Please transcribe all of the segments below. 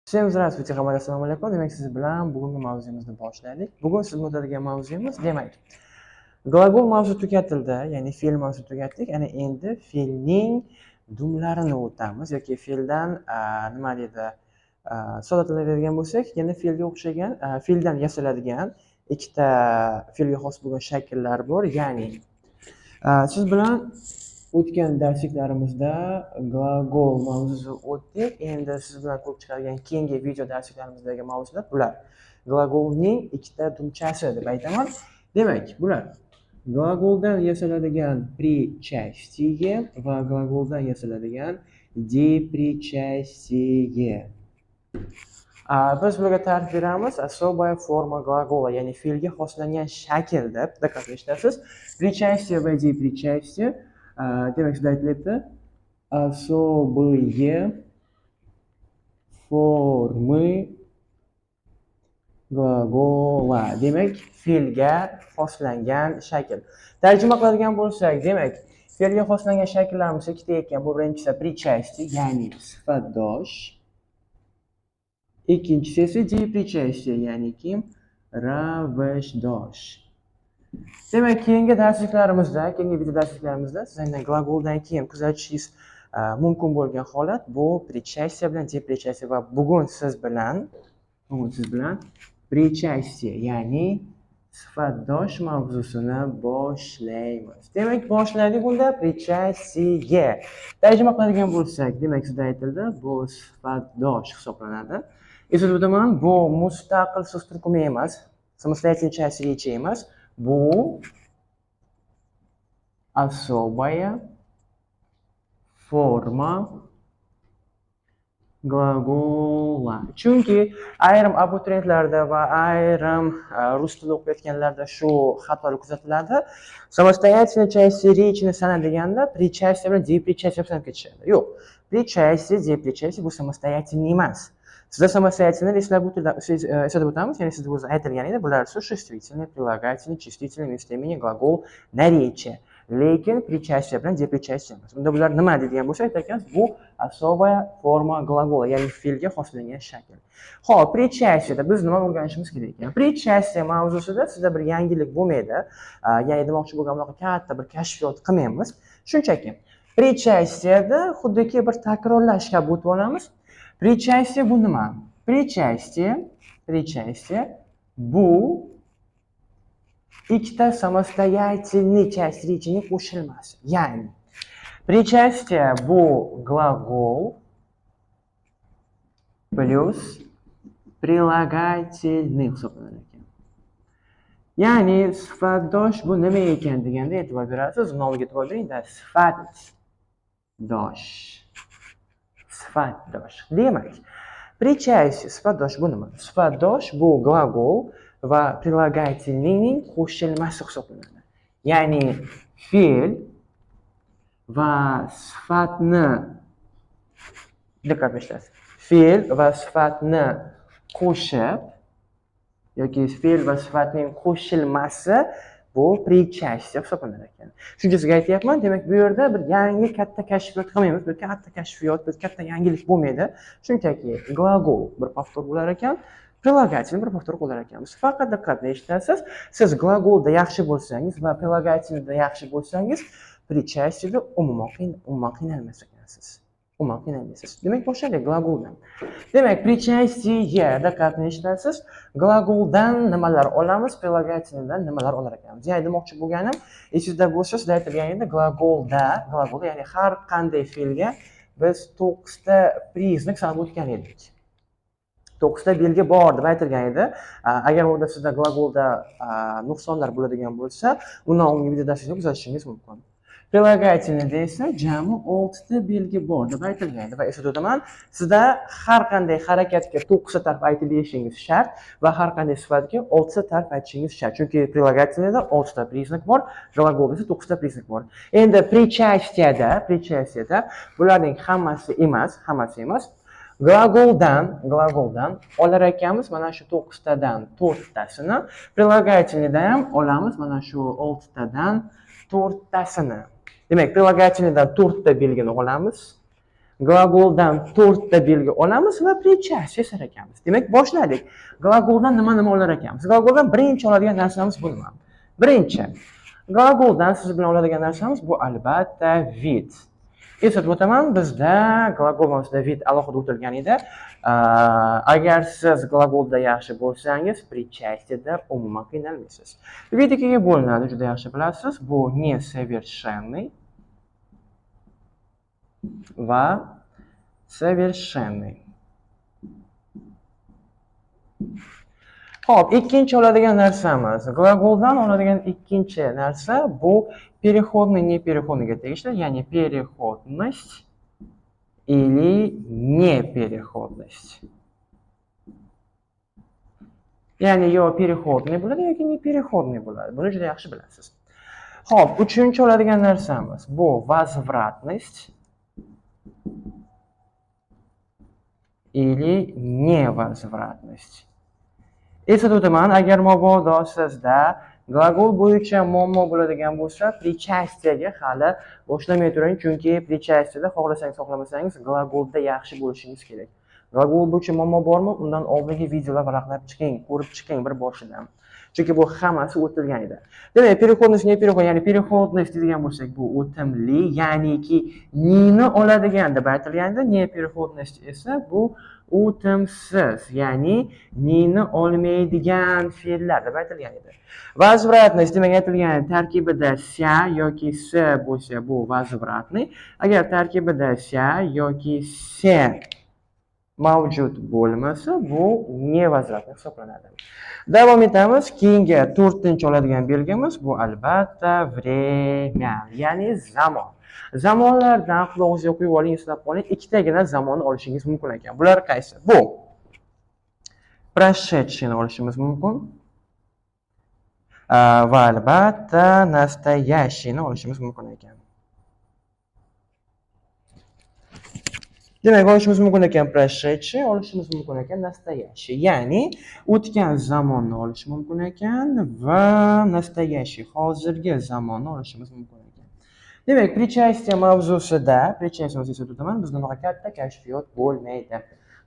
Всем здравствуйте, hammaga assalomu alaykum. Demak, siz bilan bugungi mavzumizni boshlaylik. Bugun siz o'tadigan mavzuyimiz, demak, glagol mavzu tugatildi, ya'ni fe'l mavzu tugatdik. Ana endi fe'lning dumlarini o'tamiz yoki fe'ldan nima deydi, so'zlatadigan bo'lsak, yana fe'lga o'xshagan, fe'ldan yasaladigan ikkita fe'lga xos bo'lgan shakllar bor. Ya'ni siz bilan o'tgan darsliklarimizda glagol mavzusi o'tdik. Endi siz bilan ko'rib chiqadigan keyingi video darsliklarimіздagi mavzular bular. Glagolning ikkita dumchasi deb aytaman. Demak, bular glagoldan yasaladigan причастие va glagoldan yasaladigan депричастие. Biz bularga ta'rif beramiz. Особая форма глагола, ya'ni fe'lga xoslangan shakl deb diqqat qilishasiz. Причастие va депричастие demak sizda aytilyapti особые формы gлагола. Demak, fe'lga xoslangan shakl. Tarjima qiladigan bo'lsak, demak, fe'lga xoslangan shakllarimiz ikkita ekan. Bu birinchisi причастие, ya'ni sifatdosh. Ikkinchisi esa депричастие, ya'ni kim? Ravishdosh. Demak, keyingi darsliklarimizda, keyingi video darsliklarimizda siz endi glagoldan keyin kuzatishingiz mumkin bo'lgan holat bu причастие bilan депричастие va bugun siz bilan причастие, ya'ni sifatdosh mavzusini boshlaymiz. Demak, boshladik unda причастие. Tarjima qiladigan bo'lsak, demak, sizda aytildi, bu sifatdosh hisoblanadi. Eslatib o'taman, bu mustaqil so'z turkumi emas, самостоятельная часть речи emas. Bu особая форма gлагола. Chunki ayrim abituriyentlarda va ayrim rus tili o'qiyotganlarda shu xatolik kuzatiladi. Самостоятельная часть речini sanalganda причастие bilan депричастие sanab ketishadi. Yo'q. Причастие, депричастие bu самостоятельный emas. Sizda самостоятельный eslatib o'tamiz, ya'ni sizda o'zi aytilgan edi, bular существительный, прилагательный, числительный, местоимение, gлагол, наречие. Lekin причастие bilan депричастие emas. Unda bular nima deydigan bo'lsak, aytamiz, bu особая форма gлагола, ya'ni fe'lga xoslangan shakl. Xo'p, причастиеda biz nima o'rganishimiz kerak ekan? Причастие mavzusida sizda bir yangilik bo'lmaydi. Ya'ni demoqchi bo'lganim, katta bir kashfiyot qilmaymiz. Shunchaki, причастиеda xuddiki bir takrorlash kabi o'tib olamiz. Причастие bu nima? Причастие bu ikkita самостоятельный часть речиning qo'shilmasi. Ya'ni причастие bu gлагол plus прилагательный hisoblanadi ekan. Ya'ni sifatdosh bu nima ekan deganda e'tibor berasiz. Nomiga e'tibor bering. Sifatdosh. Sifatdosh. Demak, причастие sifatdosh bu nima? Sifatdosh bu gлагол va прилагательныйning qo'shilmasi hisoblanadi. Ya'ni fe'l va sifatni diqqat qilasiz. Fe'l va sifatni qo'shib yoki fe'l va sifatning qo'shilmasi bu причастие hisoblanar ekan. Shunga sizga aytyapman, demak, bu yerda bir yangi katta kashfiyot qilmaymiz, bir katta kashfiyot, bir katta yangilik bo'lmaydi. Shunchaki gлагол bir повтор bo'lar ekan, прилагательный bir повтор bo'lar ekan. Faqat diqqat eshitasiz, siz glagolda yaxshi bo'lsangiz va прилагательныйda yaxshi bo'lsangiz, причастиеda umuman qiynalmas ekansiz. Umuman qiynalmaysiz. Demak, boshlaylik glagoldan. Demak, причастие diqqat eshitasiz, glagoldan nimalar olamiz, прилагательныйdan nimalar olar ekanmiz. Ya'ni demoqchi bo'lganim, esingizda bo'lsa, sizda aytilgan edi, glagolda, ya'ni har qanday fe'lga biz 9 ta priznak sanab o'tgan edik. 9 ta belgi bor deb aytilgan edi. Agar unda sizda glagolda nuqsonlar bo'ladigan bo'lsa, undan oldingi video darsini kuzatishingiz mumkin. Прилагательныйda esa jami 6 ta belgi bor deb aytilgan edi va eslatib o'taman, sizda har qanday harakatga 9 ta taraf aytib berishingiz shart va har qanday sifatga 6 ta taraf aytishingiz shart. Chunki прилагательныйda 6 ta priznak bor, glagolda esa 9 ta priznak bor. Endi причастиеda bularning hammasi emas. Glagoldan olar ekanmiz mana shu 9 tadan 4 tasini, прилагательныйda ham olamiz mana shu 6 tadan 4 tasini. Demak, прилагательныйdan 4 ta belgini olamiz. Glagoldan 4 ta belgi olamiz va причастие yasar ekanmiz. Demak, boshladik. Glagoldan nima olar ekanmiz? Glagoldan birinchi oladigan narsamiz bu nima? Birinchi. Glagoldan siz bilan oladigan narsamiz bu albatta vid. Eslatib o'taman, bizda glagol mavzusida vid alohida o'tilgan edi. Agar siz glagolda yaxshi bo'lsangiz, причастиеda umuman qiynalmaysiz. Vid ikkiga bo'linadi, juda yaxshi bilasiz. Bu несовершенный va совершенный. Xo'p, ikkinchi oladigan narsamiz, glagoldan oladigan ikkinchi narsa bu переходный, непереходныйga tegishli, ya'ni переходность или непереходность. Ya'ni yo переходный bo'ladi yoki непереходный bo'ladi. Buni juda yaxshi bilasiz. Xo'p, uchinchi oladigan narsamiz bu возвратность или невозвратность. Eslatib o'taman, agar mabodo sizda glagol bo'yicha muammo bo'ladigan bo'lsa, причастиеga hali boshlamay turing, chunki причастиеda xohlasangiz xohlamasangiz glagolda yaxshi bo'lishingiz kerak. Glagol bo'yicha muammo bormi? Undan oldingi videolar varaqlab chiqing, ko'rib chiqing bir boshidan. Chunki bu hammasi o'tilgan edi. Demak, переходность, непереходный, ya'ni переходность degan bo'lsak, bu o'timli, ya'niki ni oladigan deb aytilganda, непереходность esa bu o'timsiz, ya'ni ni olmaydigan fe'llar deb aytilgan edi. Возвратность demak aytilgan tarkibida ся yoki s bo'lsa, bu возвратный. Agar tarkibida ся yoki se mavjud bo'lmasa, bu невозвратный hisoblanadi. Davom etamiz. Keyingi 4-chi oladigan belgimiz bu albatta время, ya'ni zamon. Zamonlardan quloqingizga qo'yib oling, eslab qoling, ikkitagina zamonni olishingiz mumkin ekan. Bular qaysi? Bu прошедшийni olishimiz mumkin. Va albatta настоящийni olishimiz mumkin ekan. Demak, olishimiz mumkin ekan прошедший, olishimiz mumkin ekan настоящий. Ya'ni o'tgan zamonni olish mumkin ekan va настоящий, hozirgi zamonni olishimiz mumkin ekan. Demak, причастие mavzusida, причастие mavzusida o'taman, bizda unaqa katta kashfiyot bo'lmaydi.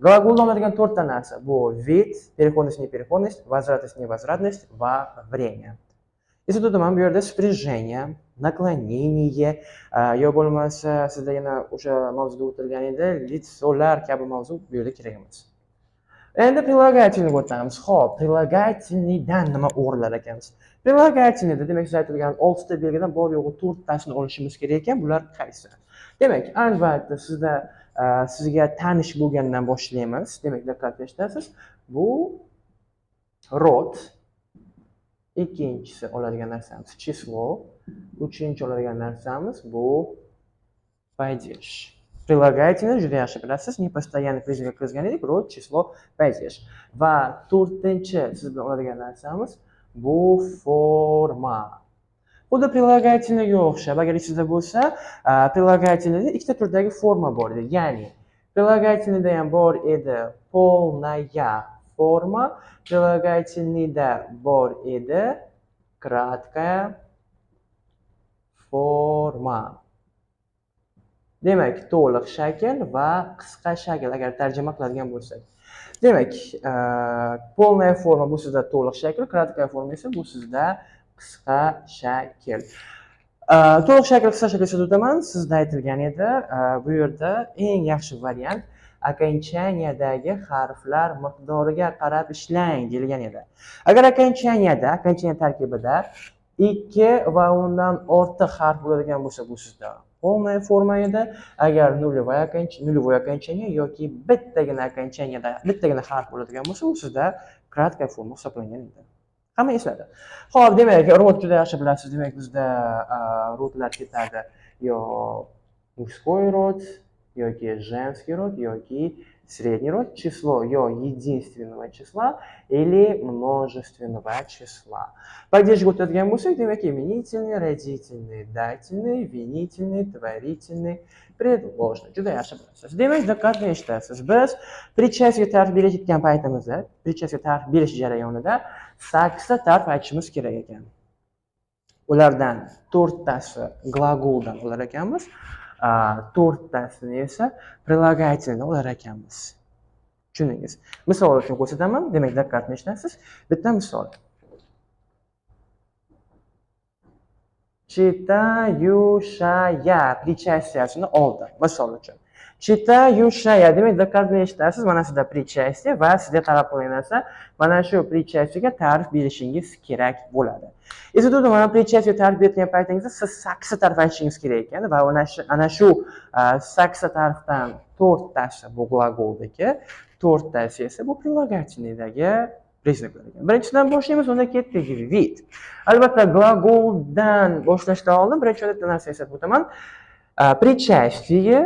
Glagolda oladigan 4 ta narsa. Bu вид, переходность, непереходность, возвратность, невозвратность va время. Eslatib o'taman, bu yerda спряжение, наклонение yo bo'lmasa sizda yana o'sha mavzuda o'tilgan edi, litsolar kabi mavzu bu yerda kerak emas. Endi прилагательныйga o'tamiz. Xo'p, прилагательныйdan nima o'g'irlar ekanmiz? Прилагательныйda demak siz aytilgan 6 ta belgidan bor yo'g'i 4 tasini olishimiz kerak ekan. Bular qaysi? Demak, albatta sizga tanish bo'lgandan boshlaymiz. Demak, diqqat berasiz. Bu rod. Ikkinchisi oladigan narsamiz число, uchinchi oladigan narsamiz bu падеж. Прилагательный juda yaxshi bilasiz, непостоянный prezentga kirgizgan edik, rod, число, падеж. Va 4-chi siz bilan oladigan narsamiz bu forma. Xuddi прилагательныйga o'xshab, agar esingizda bo'lsa, прилагательныйda ikkita turdagi forma bor edi. Ya'ni прилагательныйda ham bor edi полная forma, прилагательныйda bor edi краткая forma. Demak, to'liq shakl va qisqa shakl agar tarjima qiladigan bo'lsak. Demak, полная forma bu sizda to'liq shakl, краткая forma esa bu sizda qisqa shakl. To'liq shakl, qisqa shakl esa o'taman, sizda aytilgan edi, bu yerda eng yaxshi variant окончаниядagi harflar miqdoriga qarab ishlang deyilgan edi. Agar окончание tarkibida 2 va undan ortiq harf bo'ladigan bo'lsa, bu sizda полная forma edi. Agar нулевой окончание yoki bittagina harf bo'ladigan bo'lsa, u sizda краткая forma hisoblangan edi. Hamma esladi. Xo'p, demak, rod juda yaxshi bilasiz. Demak, bizda rodlar ketadi. Yo мужской род, yoki женский род, yoki средний род, число yo единственного числа или множественного числа. Падежga o'tadigan bo'lsak, demak, именительный, родительный, дательный, винительный, творительный, предложный. Juda yaxshi bilasiz. Demak, diqqatli eshitasiz. Biz причастие ta'rif berayotgan paytimizda, причастие ta'rif berish jarayonida 8 ta ta'rif aytishimiz kerak ekan. Ulardan 4 tasi glagoldan olar ekanmiz. to'rttasini esa прилагательный olar ekanmiz. Tushundingiz? Misol uchun ko'rsataman. Demak, diqqatni eshitasiz. Bitta misol. Chitayushaya причастиясini oldi. Misol uchun. Chitayushaya demak, diqqatni eshitasiz. Mana sizda причастие va sizga talab qilingan narsa mana shu причастиеga ta'rif berishingiz kerak bo'ladi. Institutda mana причастие ta'rif etgan paytingizda siz 8 ta'rif aytishingiz kerak ekan va ana shu 8 ta'rifdan 4tasi bu gлаголдagi, 4tasi esa bu прилагательныйdagi признaklar ekan. Birinchisidan boshlaymiz, unda ketdik. Vid. Albatta, gлаголdan boshlashdan oldin birinchi bitta narsa eslatib o'taman. Причастие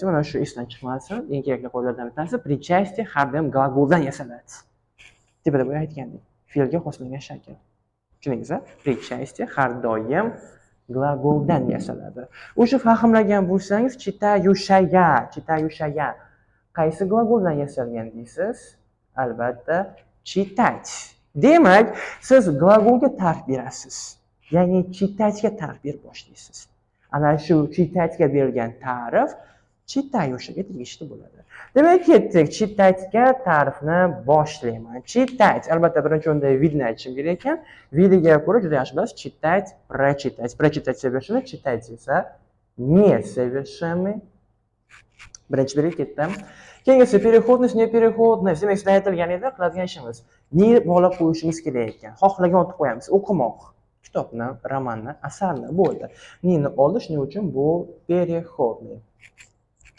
mana shu esdan chiqmasin. Eng kerakli qoidalardan bittasi причастие har doim gлаголdan yasaladi. Tepada boya aytgandik. Fe'lga xoslangan shakl. Tushundingizmi? Причастие har doim gлаголdan yasaladi. O'sha fahmlagan bo'lsangiz, chitayushaya qaysi gлаголdan yasalgan deysiz? Albatta, chitать. Demak, siz gлаголga ta'rif berasiz. Ya'ni chitachga ta'rif berib boshlaysiz. Ana shu chitachga berilgan ta'rif chitayushaga tegishli bo'ladi. Demak, ketdik. Chitachga ta'rifni boshlayman. Chitать. Albatta, birinchi o'rinda vidni aytishim kerak ekan. Vidiga ko'ra juda yaxshi bilasiz. Chitать, прочитать. Прочитать совершенно, chitать esa несовершенный. Birinchi biriga ketdim. Keyingisi переходность, непереходность. Demak, sizda aytilgan edi, qiladigan ishimiz. Ni bog'lab qo'yishimiz kerak ekan. Xohlagan otib qo'yamiz. O'qimoq. Kitobni, romanni, asarni bo'ldi. Nini olish nima uchun bu переходный.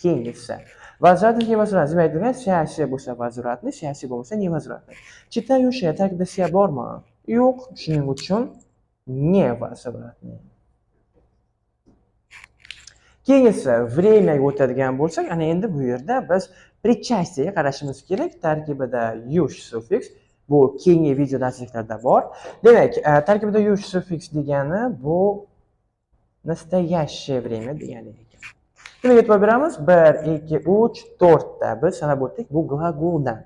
Keyingisi возвратный, невозвратный. Demak, aytilgan siyosiy bo'lsa возвратный, siyosiy bo'lmasa невозвратный. Chitayushaya tarkibida siya bormi? Yo'q. Shuning uchun невозвратный. Keyingisi vremyaga o'tadigan bo'lsak, ana endi bu yerda biz причастиеga qarashimiz kerak. Tarkibida yush suffiks bu keyingi video darsliklarda bor. Demak, tarkibida yush suffiks degani bu nastoящее время degani ekan. Demak, e'tibor beramiz. 1, 2, 3, 4 ta biz sanab o'tdik bu gлаголdan.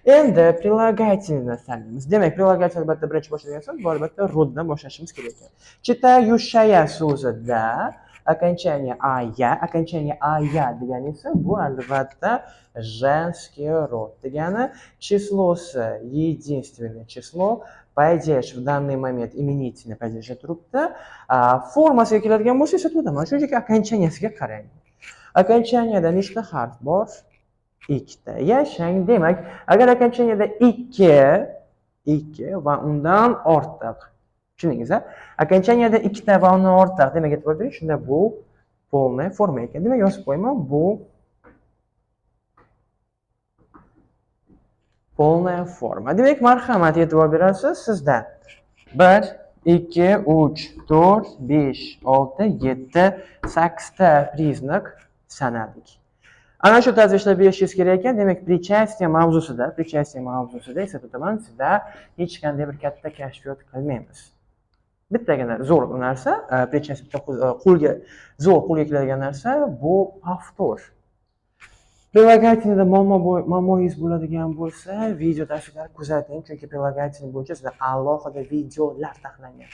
Endi прилагательный sanaymiz. Demak, прилагательный albatta birinchi boshlagan so'z, bu albatta roddan boshlashimiz kerak ekan. Chitayushaya so'zida окончание ая degani esa bu albatta женский род degani, числоsi единственное число, падеж в данный момент именительный падежda turibdi. Formasiga keladigan bo'lsa esa mana shunchaki окончанияsiga qarang. Окончанияda nechta harf bor? 2 ta. Yashang. Demak, agar окончанияda 2 va undan ortiq. Tushundingizmi? Окончанияda 2 ta va undan ortiq demak, e'tibor bering, shunda bu полная forma ekan. Demak, yozib qo'yman, bu полная forma. Demak, marhamat, e'tibor berasiz. Sizda 1, 2, 3, 4, 5, 6, 7, 8 ta priznak sanadik. Ana shu tarzda ishlab berishingiz kerak ekan. Demak, причастие mavzusida eslatib o'taman, sizda hech qanday bir katta kashfiyot qilmaymiz. Bittagina zo'r narsa, причастие qo'lga keladigan narsa bu повтор. Прилагательныйda muammoingiz bo'ladigan bo'lsa, video darsliklarini kuzating, chunki прилагательный bo'yicha sizda alohida videolar taxlangan.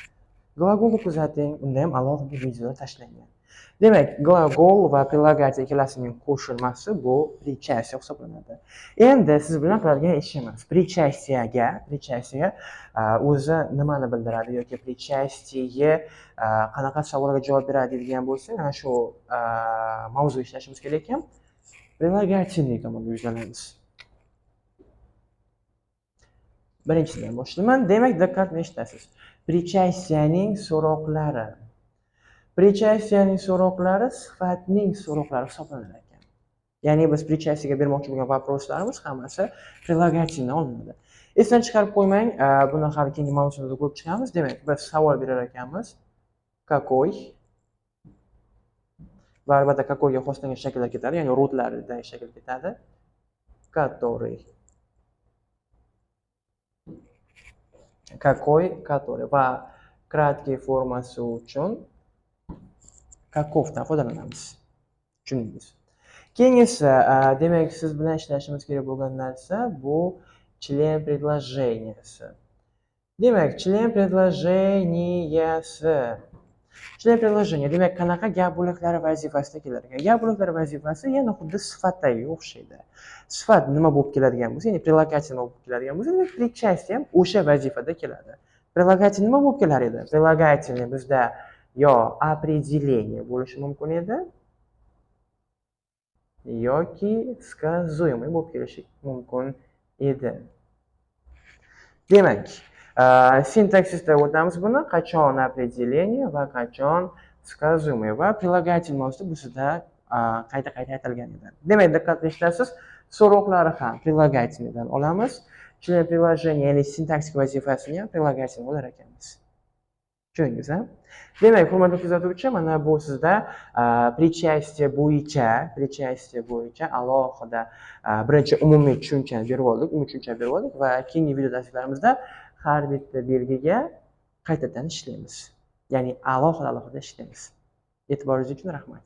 Gлаголni kuzating, unda ham alohida videolar tashlangan. Demak, gлагол va прилагательный ikkalasining qo'shilmasi bu причастие hisoblanadi. Endi siz bilan qiladigan ishimiz причастиеga o'zi nimani bildiradi yoki причастие qanaqa savolga javob beradi degan bo'lsa, ana shu mavzu ishlashimiz kerak ekan. Прилагательный tomonga yuzlanamiz. Birinchidan boshlayman. Demak, diqqatni eshitasiz. Причастиеning so'roqlari. Причастиеning so'roqlari sifatning so'roqlari hisoblanar ekan. Ya'ni biz причастиеga bermoqchi bo'lgan vопросlarimiz hammasi прилагательный olinadi. Esdan chiqarib qo'ymang, buni har keyingi mavzuda ko'rib chiqamiz. Demak, biz savol berar ekanmiz. Какой? Va albatta какойga xoslangan shakllar ketadi, ya'ni rodlardagi shakl ketadi. Который. Который va краткий formasi uchun каковdan foydalanamiz. Tushundingiz? Keyingisi, demak, siz bilan ishlashimiz kerak bo'lgan narsa bu член предложенияsi. Demak, член предложенияsi. Член приложения. Demak, qanaqa gap bo'laklari vazifasida kelar ekan. Gap bo'laklari vazifasi yana xuddi sifatdagi o'xshaydi. Sifat nima bo'lib keladigan bo'lsa, ya'ni prilogativ nima bo'lib keladigan bo'lsa, demak prичастие ham o'sha vazifada keladi. Prilogativ nima bo'lib kelar edi? Prilogativni bizda yo определение bo'lishi mumkin edi yoki сказуемый bo'lib kelishi mumkin edi. Demak, sintaksisda o'tamiz buni, qachon определение va qachon сказуемый va prilogativ mavzusi bizda qayta-qayta aytilgan edi. Demak, diqqat qilishasiz, so'roqlari ham prilogativdan olamiz. Член приложения, ya'ni sintaksik vazifasini ham prilogativ olar ekanmiz. Tushundingiz, a? Demak, hurmatli kuzatuvchi, mana bu sizda причастие bo'yicha alohida birinchi umumiy tushunchani berib oldik, va keyingi video darslarimizda har bitta belgiga qaytadan ishlaymiz. Ya'ni alohida ishlaymiz. E'tiboringiz uchun rahmat.